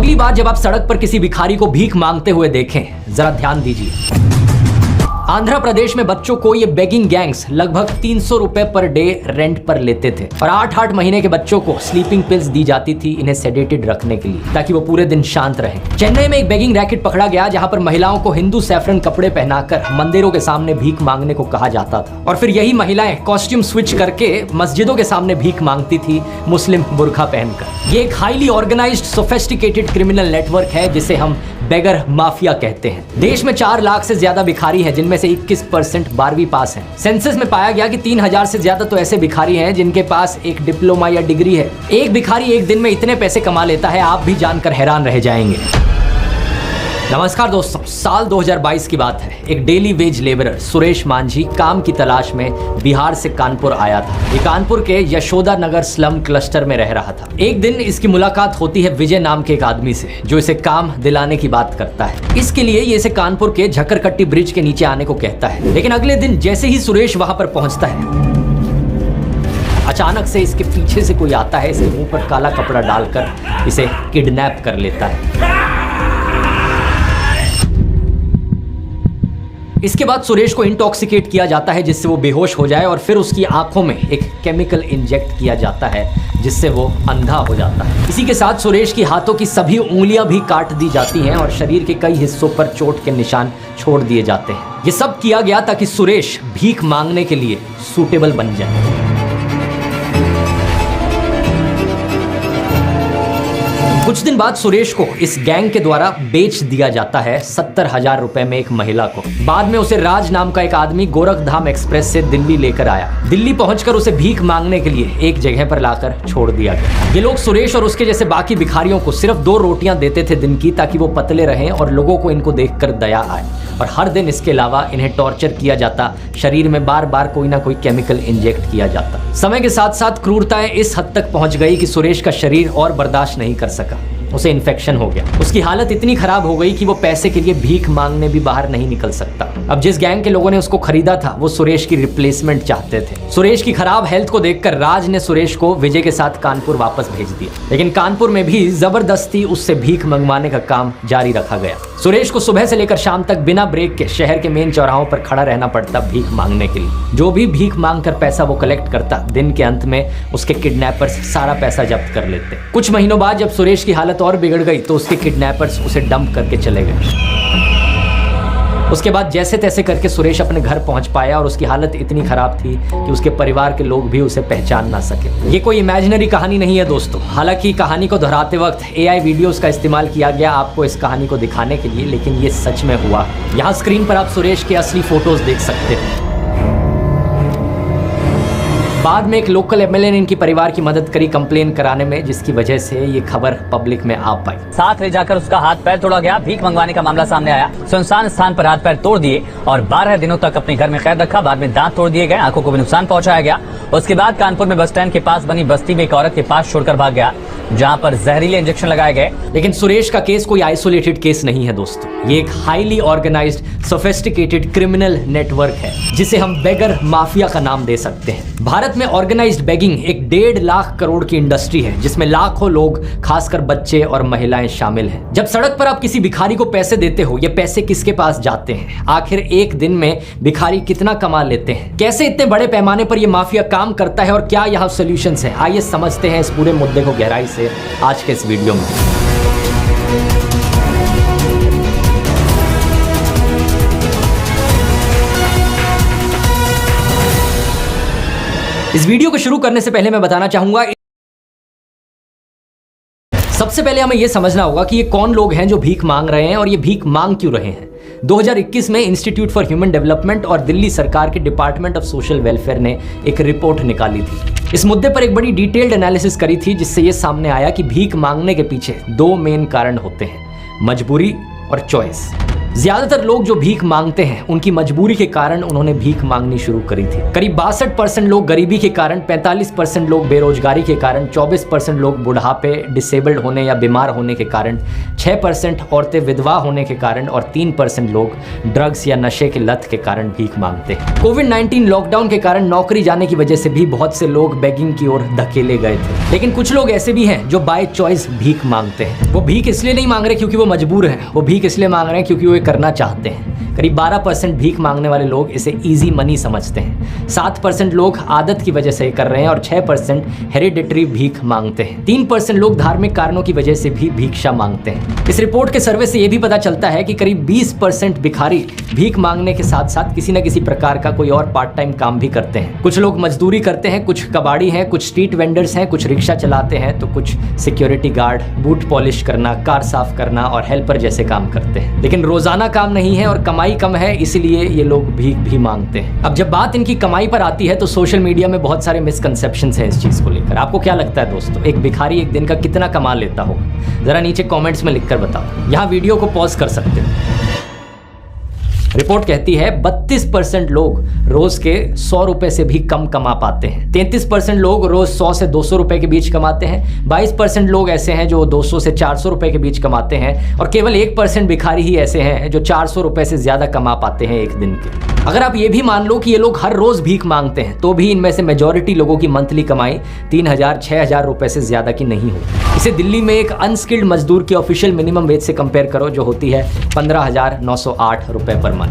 अगली बार जब आप सड़क पर किसी भिखारी को भीख मांगते हुए देखें, जरा ध्यान दीजिए। आंध्र प्रदेश में बच्चों को ये बेगिंग गैंग्स लगभग 300 रुपए पर डे रेंट पर लेते थे और 8-8 महीने के बच्चों को स्लीपिंग पिल्स दी जाती थी इन्हें सेडेटेड रखने के लिए, ताकि वो पूरे दिन शांत रहें। चेन्नई में एक बेगिंग रैकेट पकड़ा गया जहां पर महिलाओं को हिंदू सैफरन कपड़े पहनाकर मंदिरों के सामने भीख मांगने को कहा जाता था और फिर यही महिलाएं कॉस्ट्यूम स्विच करके मस्जिदों के सामने भीख मांगती थी मुस्लिम बुर्का पहनकर। ये एक highly organised sophisticated criminal network है जिसे हम बेगर माफिया कहते हैं। देश में 4 लाख से ज्यादा भिखारी हैं जिनमें से 21% 12वीं पास हैं। सेंसस में पाया गया कि 3000 से ज्यादा तो ऐसे भिखारी हैं जिनके पास एक डिप्लोमा या डिग्री है। एक भिखारी एक दिन में इतने पैसे कमा लेता है, आप भी जानकर हैरान रह जाएंगे। नमस्कार दोस्तों, साल 2022 की बात है। एक daily veg labourer Suresh Manjhi काम की तलाश में बिहार से कानपुर आया था। ये कानपुर के यशोदा नगर स्लम क्लस्टर में रह रहा था। एक दिन इसकी मुलाकात होती है विजय नाम के एक आदमी से जो इसे काम दिलाने की बात करता है। इसके लिए ये इसे कानपुर के झक्करकट्टी ब्रिज के नीचे आने को कहता है। लेकिन अगले दिन जैसे ही सुरेश वहां पर पहुंचता है, अचानक से इसके पीछे से कोई आता है, इसे मुंह पर काला कपड़ा डालकर इसे किडनैप कर लेता है। इसके बाद सुरेश को इंटॉक्सिकेट किया जाता है जिससे वो बेहोश हो जाए और फिर उसकी आंखों में एक केमिकल इंजेक्ट किया जाता है जिससे वो अंधा हो जाता है। इसी के साथ सुरेश की हाथों की सभी उंगलियां भी काट दी जाती हैं और शरीर के कई हिस्सों पर चोट के निशान छोड़ दिए जाते हैं। ये सब किया गया ताकि सुरेश भीख मांगने के लिए सूटेबल बन जाए। कुछ दिन बाद सुरेश को इस गैंग के द्वारा बेच दिया जाता है 70,000 रुपए में एक महिला को। बाद में उसे राज नाम का एक आदमी गोरखधाम एक्सप्रेस से दिल्ली लेकर आया। दिल्ली पहुंचकर उसे भीख मांगने के लिए एक जगह पर लाकर छोड़ दिया गया। ये लोग सुरेश और उसके जैसे बाकी भिखारियों को सिर्फ 2 रोटियां देते थे दिन की, ताकि वो पतले रहें और लोगों को इनको देखकर दया आए। और हर दिन इसके अलावा इन्हें टॉर्चर किया जाता, शरीर में बार बार कोई ना कोई केमिकल इंजेक्ट किया जाता। समय के साथ साथ क्रूरताएं इस हद तक पहुंच गई कि सुरेश का शरीर और बर्दाश्त नहीं कर सका। उसे इन्फेक्शन हो गया। उसकी हालत इतनी खराब हो गई कि वो पैसे के लिए भीख मांगने भी बाहर नहीं निकल सकता। अब जिस गैंग के लोगों ने उसको खरीदा था वो सुरेश की रिप्लेसमेंट चाहते थे। सुरेश की खराब हेल्थ को देखकर राज ने सुरेश को विजय के साथ कानपुर वापस भेज दिया, लेकिन कानपुर में भी जबरदस्ती उससे भीख मंगवाने का काम जारी रखा गया। सुरेश को सुबह से लेकर शाम तक बिना ब्रेक के शहर के मेन चौराहों पर खड़ा रहना पड़ता भीख मांगने के लिए। जो भी भीख मांग कर पैसा वो कलेक्ट करता, दिन के अंत में उसके किडनैपर्स सारा पैसा जब्त कर लेते। कुछ महीनों बाद जब सुरेश की हालत और बिगड़ गई तो उसके किडनैपर्स उसे डंप करके चले गए। उसके बाद जैसे तैसे करके सुरेश अपने घर पहुंच पाया और उसकी हालत इतनी खराब थी कि उसके परिवार के लोग भी उसे पहचान ना सके। ये कोई इमेजिनरी कहानी नहीं है दोस्तों। हालांकि कहानी को दोहराते वक्त AI वीडियोस का इस्तेमाल किया गया आपको इस कहानी को दिखाने के लिए, लेकिन ये सच में हुआ। यहाँ स्क्रीन पर आप सुरेश के असली फोटोज देख सकते हैं। बाद में एक लोकल MLA ने इनकी परिवार की मदद करी कंप्लेन कराने में, जिसकी वजह से ये खबर पब्लिक में आ पाई। साथ ले जाकर उसका हाथ पैर तोड़ा गया। भीख मंगवाने का मामला सामने आया। सुनसान स्थान पर हाथ पैर तोड़ दिए और 12 दिनों तक अपने घर में कैद रखा। बाद में दांत तोड़ दिए गए, आंखों को भी नुकसान पहुंचाया गया। उसके बाद कानपुर में बस स्टैंड के पास बनी बस्ती में एक औरत के पास छोड़कर भाग गया, जहां पर जहरीले इंजेक्शन लगाए गए। लेकिन सुरेश का केस कोई आइसोलेटेड केस नहीं है दोस्तों। ये एक highly organised sophisticated criminal network है जिसे हम बेगर माफिया का नाम दे सकते हैं। भारत में ऑर्गेनाइज्ड बेगिंग एक 1.5 लाख करोड़ की इंडस्ट्री है जिसमें लाखों लोग, खासकर बच्चे और महिलाएं शामिल हैं। जब सड़क पर आप किसी भिखारी को पैसे देते हो, ये पैसे किसके पास जाते हैं? आखिर एक दिन में भिखारी कितना कमा लेते हैं? कैसे इतने बड़े पैमाने पर यह माफिया काम करता है और क्या यहाँ सॉल्यूशंस हैं? आइए समझते हैं इस पूरे मुद्दे को गहराई से आज के इस वीडियो में। इस वीडियो को शुरू करने से पहले मैं बताना चाहूंगा, सबसे पहले हमें यह समझना होगा कि ये कौन लोग हैं जो भीख मांग रहे हैं और ये भीख मांग क्यों रहे हैं। 2021 में इंस्टीट्यूट फॉर ह्यूमन डेवलपमेंट और दिल्ली सरकार के डिपार्टमेंट ऑफ सोशल वेलफेयर ने एक रिपोर्ट निकाली थी। इस मुद्दे पर एक बड़ी डिटेल्ड एनालिसिस करी थी जिससे यह सामने आया कि भीख मांगने के पीछे 2 मेन कारण होते हैं, मजबूरी और चॉइस। ज्यादातर लोग जो भीख मांगते हैं उनकी मजबूरी के कारण उन्होंने भीख मांगनी शुरू करी थी। करीब 62% लोग गरीबी के कारण, 45% लोग बेरोजगारी के कारण, 24% लोग बुढ़ापे, डिसेबल्ड होने या बीमार होने के कारण, 6% औरतें विधवा होने के कारण और 3% लोग ड्रग्स या नशे के लत के कारण भीख मांगते हैं। कोविड-19 लॉकडाउन के कारण नौकरी जाने की वजह से भी बहुत से लोग बेगिंग की ओर धकेले गए थे। लेकिन कुछ लोग ऐसे भी हैं जो बाय चॉइस भीख मांगते हैं। वो भीख इसलिए नहीं मांग रहे क्योंकि वो मजबूर हैं, वो भीख इसलिए मांग रहे हैं क्योंकि वो करना चाहते हैं। करीब 12% भीख मांगने वाले लोग इसे इजी मनी समझते हैं, 7% लोग आदत की वजह से कर रहे हैं और 6% हेरिडिटरी भीख मांगते हैं। 3% लोग धार्मिक कारणों की वजह से भी भिक्षा मांगते हैं। इस रिपोर्ट के सर्वे से यह भी पता चलता है कि करीब 20% भिखारी भीख मांगने के साथ साथ किसी न किसी प्रकार का कोई और पार्ट टाइम काम भी करते हैं। कुछ लोग मजदूरी करते हैं, कुछ कबाड़ी हैं, कुछ स्ट्रीट वेंडर्स हैं, कुछ रिक्शा चलाते हैं, तो कुछ सिक्योरिटी गार्ड, बूट पॉलिश करना, कार साफ करना और हेल्पर जैसे काम करते हैं। लेकिन रोजाना काम नहीं है और कमाई कम है, इसलिए ये लोग भीख भी मांगते हैं। अब जब बात इनकी कमाई पर आती है तो सोशल मीडिया में बहुत सारे मिसकंसेप्शंस हैं इस चीज को लेकर। आपको क्या लगता है दोस्तों, एक भिखारी एक दिन का कितना कमा लेता होगा? जरा नीचे कमेंट्स में लिखकर बताओ। यहाँ वीडियो को पॉज कर सकते हो। रिपोर्ट कहती है 32% लोग रोज के 100 रुपए से भी कम कमा पाते हैं। 33% लोग रोज 100 से 200 रुपए के बीच कमाते हैं। 22% लोग ऐसे हैं जो 200 से 400 रुपए के बीच कमाते हैं और केवल 1% भिखारी ही ऐसे हैं जो 400 रुपए से ज्यादा कमा पाते हैं एक दिन के। अगर आप ये भी मान लो कि ये लोग हर रोज भीख मांगते हैं तो भी इनमें से मेजॉरिटी लोगों की मंथली कमाई 3000-6000 रुपए से ज्यादा की नहीं होती। इसे दिल्ली में एक अनस्किल्ड मजदूर की ऑफिशियल मिनिमम वेज से कंपेयर करो जो होती है 15,908 रुपए पर मंथ।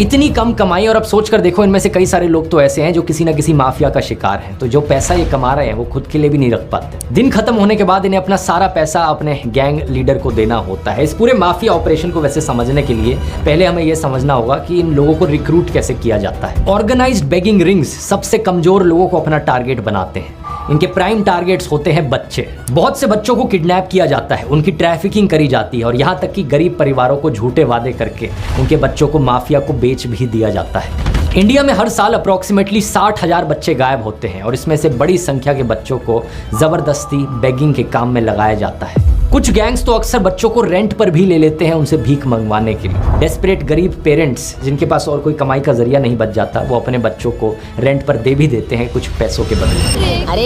इतनी कम कमाई, और अब सोच कर देखो इनमें से कई सारे लोग तो ऐसे हैं जो किसी ना किसी माफिया का शिकार हैं। तो जो पैसा ये कमा रहे हैं वो खुद के लिए भी नहीं रख पाते। दिन खत्म होने के बाद इन्हें अपना सारा पैसा अपने गैंग लीडर को देना होता है। इस पूरे माफिया ऑपरेशन को वैसे समझने के लिए पहले हमें यह समझना होगा कि इन लोगों को रिक्रूट कैसे किया जाता है। ऑर्गेनाइज्ड बेगिंग रिंग्स सबसे कमजोर लोगों को अपना टारगेट बनाते हैं। इनके प्राइम टारगेट्स होते हैं बच्चे। बहुत से बच्चों को किडनैप किया जाता है, उनकी ट्रैफिकिंग करी जाती है और यहाँ तक कि गरीब परिवारों को झूठे वादे करके उनके बच्चों को माफिया को बेच भी दिया जाता है। इंडिया में हर साल अप्रोक्सीमेटली 60,000 बच्चे गायब होते हैं और इसमें से बड़ी संख्या के बच्चों को जबरदस्ती बेगिंग के काम में लगाया जाता है। कुछ गैंग्स तो अक्सर बच्चों को रेंट पर भी ले लेते हैं उनसे भीख मंगवाने के लिए। डेस्परेट गरीब पेरेंट्स जिनके पास और कोई कमाई का जरिया नहीं बच जाता, वो अपने बच्चों को रेंट पर दे भी देते हैं कुछ पैसों के बदले। अरे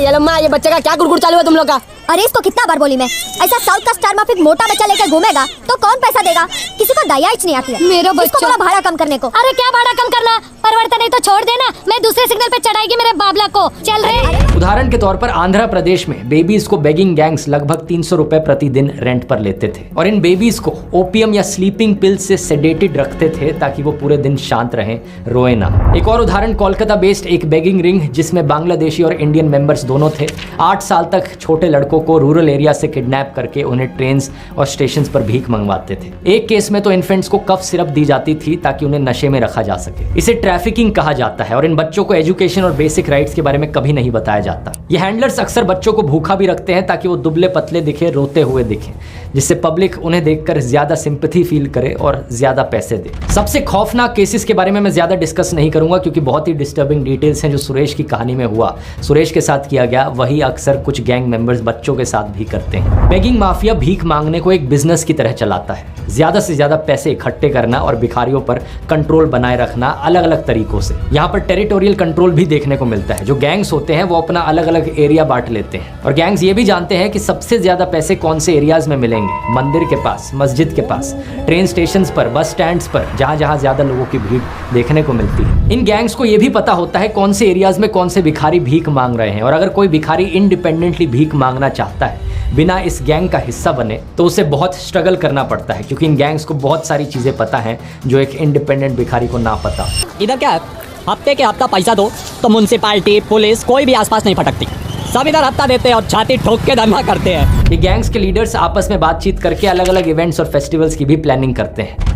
ये लम्मा, ये बच्चे का क्या गुड़गुड़ चालू है तुम लोग का? अरे इसको कितना बार बोली मैं, ऐसा साउथ का स्टार माफिक मोटा बच्चा लेकर घूमेगा तो कौन पैसा देगा? किसी को दया ही नहीं आती है। मेरा बच्चा, इसको बोला भाड़ा कम करने को। अरे क्या भाड़ा कम करना, परिवर्तन नहीं तो छोड़ देना, मैं दूसरे सिग्नल पे चढ़ाएगी मेरे बाबला को। चल रहे। उदाहरण के तौर पर आंध्र प्रदेश में बेबीज को बेगिंग गैंग्स लगभग 300 रुपए प्रतिदिन रेंट पर लेते थे और इन बेबीज को ओपियम या स्लीपिंग पिल से सेडेटेड रखते थे ताकि वो पूरे दिन शांत रहें, रोए ना। एक और उदाहरण कोलकाता बेस्ड एक बेगिंग रिंग जिसमें बांग्लादेशी और इंडियन मेंबर्स दोनों थे। 8 साल तक छोटे लड़कों को रूरल एरिया से किडनैप करके उन्हें ट्रेन्स और स्टेशन पर भीख मंगवाते थे। एक केस में तो इन्फेंट्स को कफ सिरप दी जाती थी ताकि उन्हें नशे में रखा जा सके। इसे ट्रैफिकिंग कहा जाता है और इन बच्चों को एजुकेशन और बेसिक राइट्स के बारे में कभी नहीं बताया जाता। ये हैंडलर्स अक्सर बच्चों को भूखा भी रखते हैं ताकि वो दुबले पतले दिखे, रोते हुए दिखे, जिससे पब्लिक उन्हें देखकर ज्यादा सिंपैथी फील करे और ज्यादा पैसे दे। सबसे खौफनाक केसेस के बारे में मैं ज्यादा डिस्कस नहीं करूंगा क्योंकि बहुत ही डिस्टर्बिंग डिटेल्स हैं जो सुरेश की कहानी में हुआ, सुरेश के साथ किया गया, वही अक्सर कुछ गैंग मेंबर्स बच्चों के साथ भी करते हैं। बेगिंग माफिया भीख मांगने को एक बिजनेस की तरह चलाता है। ज्यादा से ज्यादा पैसे इकट्ठे करना और भिखारियों पर कंट्रोल बनाए रखना अलग अलग तरीकों से। यहाँ पर टेरिटोरियल कंट्रोल भी देखने को मिलता है। जो गैंग्स होते हैं वो अपना अलग अलग एरिया बांट लेते हैं और गैंग्स ये भी जानते हैं कि सबसे ज्यादा पैसे कौन से एरियाज में मिलेंगे। मंदिर के पास, मस्जिद के पास, ट्रेन स्टेशन पर, बस स्टैंड्स पर, जहाँ जहाँ ज्यादा लोगों की भीड़ देखने को मिलती है। इन गैंग्स को ये भी पता होता है कौन से एरियाज में कौन से भिखारी भीख मांग रहे हैं और अगर कोई भिखारी इंडिपेंडेंटली भीख मांगना चाहता है बिना इस गैंग का हिस्सा बने तो उसे बहुत स्ट्रगल करना पड़ता है क्योंकि इन गैंग्स को बहुत सारी चीजें पता है जो एक इंडिपेंडेंट भिखारी को ना पता। इधर क्या है, हफ्ते के हफ्ता पैसा दो तो म्युनिसिपैलिटी, पुलिस कोई भी आसपास नहीं फटकती। सब इधर हफ्ता देते हैं और छाती ठोक के धंधा करते हैं। ये गैंग्स के लीडर्स आपस में बातचीत करके अलग अलग इवेंट्स और फेस्टिवल्स की भी प्लानिंग करते हैं।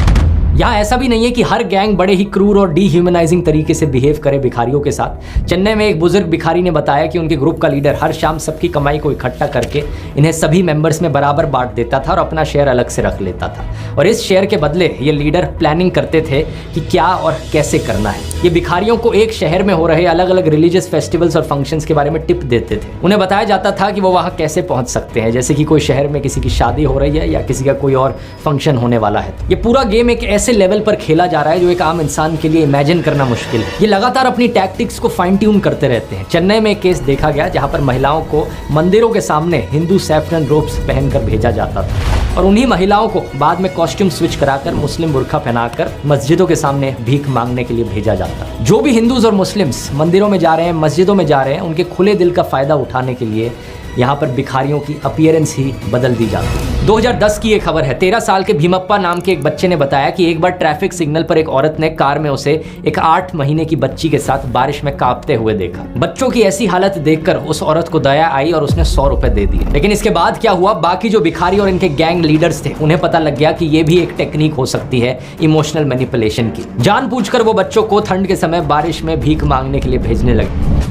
यहाँ ऐसा भी नहीं है कि हर गैंग बड़े ही क्रूर और डीह्यूमनाइजिंग तरीके से बिहेव करे भिखारियों के साथ। चेन्नई में एक बुजुर्ग भिखारी ने बताया कि उनके ग्रुप का लीडर हर शाम सबकी कमाई को इकट्ठा करके इन्हें सभी मेंबर्स में बराबर बांट देता था और अपना शेयर अलग से रख लेता था, और इस शेयर के बदले ये लीडर प्लानिंग करते थे कि क्या और कैसे करना है। ये भिखारियों को एक शहर में हो रहे अलग अलग रिलीजियस फेस्टिवल्स और फंक्शंस के बारे में टिप देते थे। उन्हें बताया जाता था कि वो वहाँ कैसे पहुँच सकते हैं, जैसे कि कोई शहर में किसी की शादी हो रही है या किसी का कोई और फंक्शन होने वाला है। ये पूरा गेम एक ऐसे लेवल पर खेला जा रहा है जो एक आम इंसान के लिए इमेजिन करना मुश्किल है। ये लगातार अपनी टैक्टिक्स को फाइन ट्यून करते रहते हैं। चेन्नई में एक केस देखा गया जहाँ पर महिलाओं को मंदिरों के सामने हिंदू सैफरन रोब्स पहनकर भेजा जाता था, और उन्हीं महिलाओं को बाद में कॉस्ट्यूम स्विच कराकर मुस्लिम बुर्का पहनाकर मस्जिदों के सामने भीख मांगने के लिए भेजा जाता है। जो भी हिंदूज और मुस्लिम्स मंदिरों में जा रहे हैं, मस्जिदों में जा रहे हैं, उनके खुले दिल का फायदा उठाने के लिए यहाँ पर भिखारियों की अपीयरेंस ही बदल दी जाती है। 2010 की ये खबर है। 13 साल के भीमप्पा नाम के एक बच्चे ने बताया कि एक बार ट्रैफिक सिग्नल पर एक औरत ने कार में उसे एक 8 महीने की बच्ची के साथ बारिश में कांपते हुए देखा। बच्चों की ऐसी हालत देखकर उस औरत को दया आई और उसने 100 रुपए दे दिए। लेकिन इसके बाद क्या हुआ, बाकी जो भिखारी और इनके गैंग लीडर्स थे उन्हें पता लग गया कि ये भी एक टेक्निक हो सकती है इमोशनल मैनिपुलेशन की। जानबूझकर वो बच्चों को ठंड के समय बारिश में भीख मांगने के लिए भेजने लगे,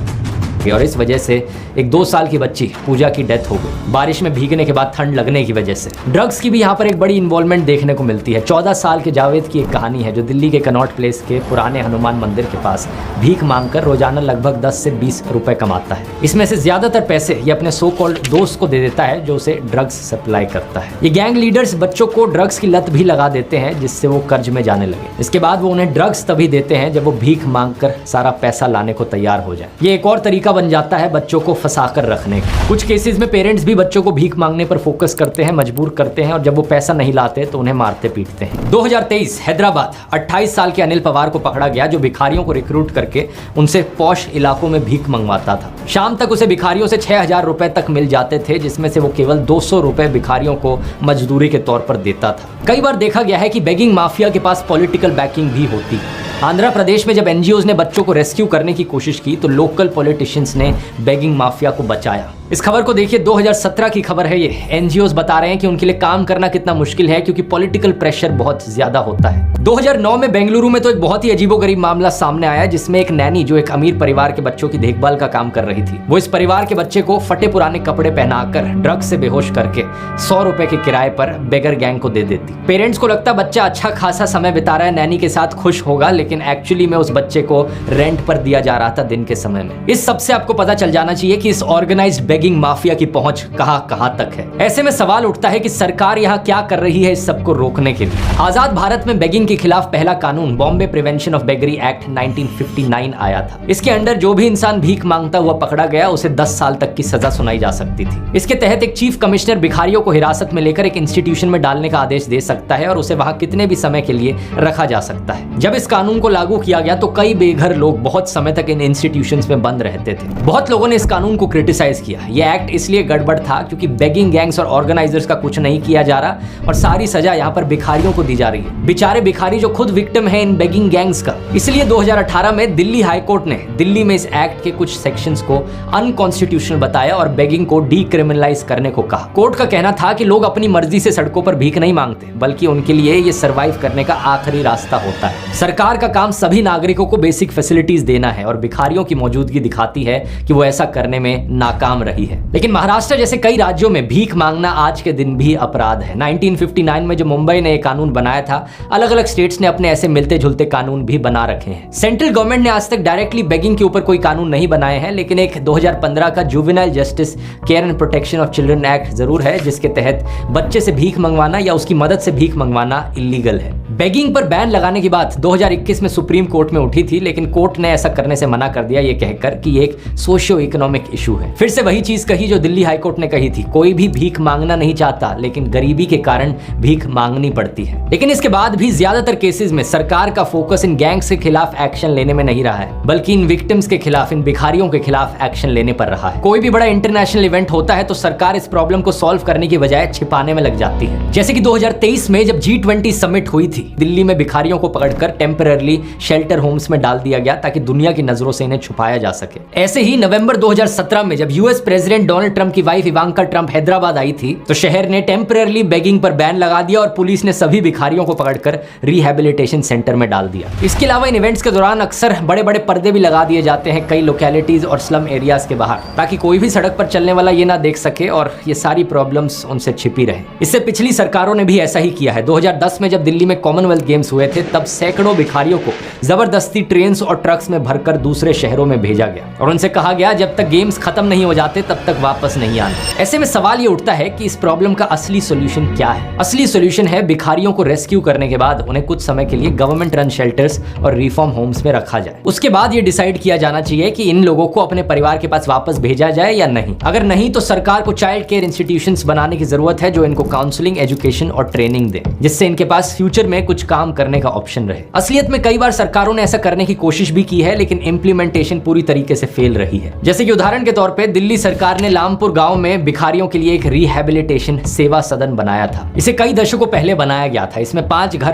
और इस वजह से एक 2 साल की बच्ची पूजा की डेथ हो गई बारिश में भीगने के बाद ठंड लगने की वजह से। ड्रग्स की भी यहाँ पर एक बड़ी इन्वॉल्वमेंट देखने को मिलती है। 14 साल के जावेद की एक कहानी है जो दिल्ली के कनॉट प्लेस के पुराने हनुमान मंदिर के पास भीख मांगकर रोजाना लगभग 10 से 20 रुपए कमाता है। इसमें से ज्यादातर पैसे ये अपने सो कॉल्ड दोस्त को दे देता है जो उसे ड्रग्स सप्लाई करता है। ये गैंग लीडर्स बच्चों को ड्रग्स की लत भी लगा देते हैं जिससे वो कर्ज में जाने लगे। इसके बाद वो उन्हें ड्रग्स तभी देते हैं जब वो भीख मांगकर सारा पैसा लाने को तैयार हो जाए। ये एक और तरीका बन जाता है बच्चों को फंसाकर रखने का। कुछ केसेस में पेरेंट्स भी बच्चों को भीख मांगने पर फोकस करते हैं, मजबूर करते हैं, और जब वो पैसा नहीं लाते तो उन्हें मारते पीटते हैं। 2023 हैदराबाद 28 साल के अनिल पवार को पकड़ा गया जो भिखारियों को रिक्रूट करके उनसे पॉश इलाकों में भीख मंगवाता था। शाम तक उसे भिखारियों से 6000 रुपए तक मिल जाते थे, जिसमें से वो केवल 200 रुपए भिखारियों को मजदूरी के तौर पर देता था। कई बार देखा गया है कि बेगिंग माफिया के पास पॉलिटिकल बैकिंग भी होती है। आंध्र प्रदेश में जब एनजीओज ने बच्चों को रेस्क्यू करने की कोशिश की तो लोकल पॉलिटिशियंस ने बेगिंग माफिया को बचाया। इस खबर को देखिए, 2017 की खबर है ये। एनजीओज बता रहे हैं कि उनके लिए काम करना कितना मुश्किल है क्योंकि पॉलिटिकल प्रेशर बहुत ज्यादा होता है। 2009 में बेंगलुरु में तो एक बहुत ही अजीबोगरीब मामला सामने आया जिसमें एक नैनी जो एक अमीर परिवार के बच्चों की देखभाल का काम कर रही थी, वो इस परिवार के बच्चे को फटे पुराने कपड़े पहनाकर ड्रग्स से बेहोश करके 100 रुपए के किराए पर बेगर गैंग को दे देती। पेरेंट्स को लगता बच्चा अच्छा खासा समय बिता रहा है, नैनी के साथ खुश होगा, लेकिन एक्चुअली में उस बच्चे को रेंट पर दिया जा रहा था दिन के समय में। इस सबसे आपको पता चल जाना चाहिए कि इस ऑर्गेनाइज्ड बेगिंग माफिया की पहुंच कहां तक है। ऐसे में सवाल उठता है कि सरकार यहां क्या कर रही है इस सबको रोकने के लिए। आजाद भारत में बेगिंग के खिलाफ पहला कानून Bombay prevention of beggary act 1959 आया था। इसके अंडर जो भी इंसान भीख मांगता हुआ पकड़ा गया उसे 10 साल तक की सजा सुनाई जा सकती थी। इसके तहत एक चीफ कमिश्नर भिखारियों को हिरासत में लेकर एक इंस्टीट्यूशन में डालने का आदेश दे सकता है और उसे वहां कितने भी समय के लिए रखा जा सकता है। जब इस कानून को लागू किया गया तो कई बेघर लोग बहुत समय तक इन इंस्टीट्यूशंस में बंद रहते थे। बहुत लोगों ने इस कानून को क्रिटिसाइज किया। यह एक्ट इसलिए गड़बड़ था क्योंकि बेगिंग गैंग्स और ऑर्गेनाइजर्स का कुछ नहीं किया जा रहा और सारी सजा यहाँ पर भिखारियों को दी जा रही है। बेचारे भिखारी जो खुद विक्टिम है इन बेगिंग गैंग्स का। इसलिए 2018 में दिल्ली हाई कोर्ट ने दिल्ली में इस एक्ट के कुछ सेक्शंस को अनकॉन्स्टिट्यूशनल बताया और बेगिंग को डीक्रिमिनलाइज करने को कहा। कोर्ट का कहना था कि लोग अपनी मर्जी से सड़कों पर भीख नहीं मांगते, बल्कि उनके लिए ये सर्वाइव करने का आखिरी रास्ता होता है। सरकार का काम सभी नागरिकों को बेसिक फैसिलिटीज देना है और भिखारियों की मौजूदगी दिखाती है कि वो ऐसा करने में नाकाम रही है। लेकिन महाराष्ट्र जैसे कई राज्यों में भीख मांगना आज के दिन भी अपराध है। 1959 में जो मुंबई ने एक कानून बनाया था, अलग अलग स्टेट्स ने अपने ऐसे मिलते जुलते कानून भी बना रखे हैं। सेंट्रल गवर्नमेंट ने आज तक डायरेक्टली बेगिंग के ऊपर कोई कानून नहीं बनाए हैं, लेकिन एक 2015 का juvenile justice care and protection of children act जरूर है, जिसके तहत बच्चे से भीख मंगवाना या उसकी मदद से भीख मंगवाना इलीगल है। बेगिंग पर बैन लगाने की बात 2021 में सुप्रीम कोर्ट में उठी थी, लेकिन कोर्ट ने ऐसा करने से मना कर दिया, ये कहकर कि ये एक सोशियो इकोनॉमिक इशू है। फिर से वही चीज कही जो दिल्ली हाई कोर्ट ने कही थी, कोई भी भीख मांगना नहीं चाहता, लेकिन गरीबी के कारण भीख मांगनी पड़ती है। लेकिन इसके बाद भी ज्यादातर केसेस में सरकार का फोकस इन गैंग्स के खिलाफ एक्शन लेने में नहीं रहा है, बल्कि इन विक्टिम्स के खिलाफ, इन भिखारियों के खिलाफ एक्शन लेने पर रहा है। कोई भी बड़ा इंटरनेशनल इवेंट होता है तो सरकार इस प्रॉब्लम को सॉल्व करने की बजाय छिपाने में लग जाती है। जैसे कि 2023 में जब G20 समिट हुई थी, दिल्ली में भिखारियों को पकड़कर टेम्पररी शेल्टर होम्स में डाल दिया गया ताकि दुनिया की नजरों से इन्हें छुपाया जा सके। ऐसे ही नवंबर 2017 में जब यूएस प्रेसिडेंट डोनाल्ड ट्रंप की वाइफ इवांका ट्रंप हैदराबाद आई थी तो शहर ने टेम्परेरली बेगिंग पर बैन लगा दिया और पुलिस ने सभी भिखारियों को पकड़कर रिहैबिलिटेशन सेंटर में डाल दिया। इसके अलावा इन इवेंट्स के दौरान अक्सर बड़े बड़े पर्दे भी लगा दिए जाते हैं कई लोकेलिटीज और स्लम एरियाज के बाहर, ताकि कोई भी सड़क पर चलने वाला ये ना देख सके और ये सारी प्रॉब्लम्स उनसे छिपी रहे। इससे पिछली सरकारों ने भी ऐसा ही किया है। 2010 में जब दिल्ली में कॉमनवेल्थ गेम्स हुए थे तब सैकड़ों भिखारियों को जबरदस्ती ट्रेन और ट्रक्स में भरकर दूसरे शहरों में भेजा गया और उनसे कहा गया जब तक गेम्स खत्म नहीं हो जाते तब तक वापस नहीं आना। ऐसे में सवाल ये उठता है कि इस प्रॉब्लम का असली सॉल्यूशन क्या है? असली सॉल्यूशन है भिखारियों को रेस्क्यू करने के बाद उन्हें कुछ समय के लिए गवर्नमेंट रन शेल्टर्स और रिफॉर्म होम्स में रखा जाए। उसके बाद ये डिसाइड किया जाना चाहिए कि इन लोगों को अपने परिवार के पास वापस भेजा जाए या नहीं। अगर नहीं तो सरकार को चाइल्ड केयर इंस्टीट्यूशंस बनाने की जरूरत है जो इनको काउंसलिंग, एजुकेशन और ट्रेनिंग दे, जिससे इनके पास फ्यूचर में कुछ काम करने का ऑप्शन रहे। असलियत में कई बार सरकारों ने ऐसा करने की कोशिश भी की है लेकिन इंप्लीमेंटेशन पूरी तरीके से फेल रही है। जैसे कि उदाहरण के तौर पे दिल्ली सरकार ने लामपुर गांव में भिखारियों के लिए एक रिहैबिलिटेशन सेवा सदन बनाया था। इसे कई दशकों पहले बनाया गया था। इसमें 5 घर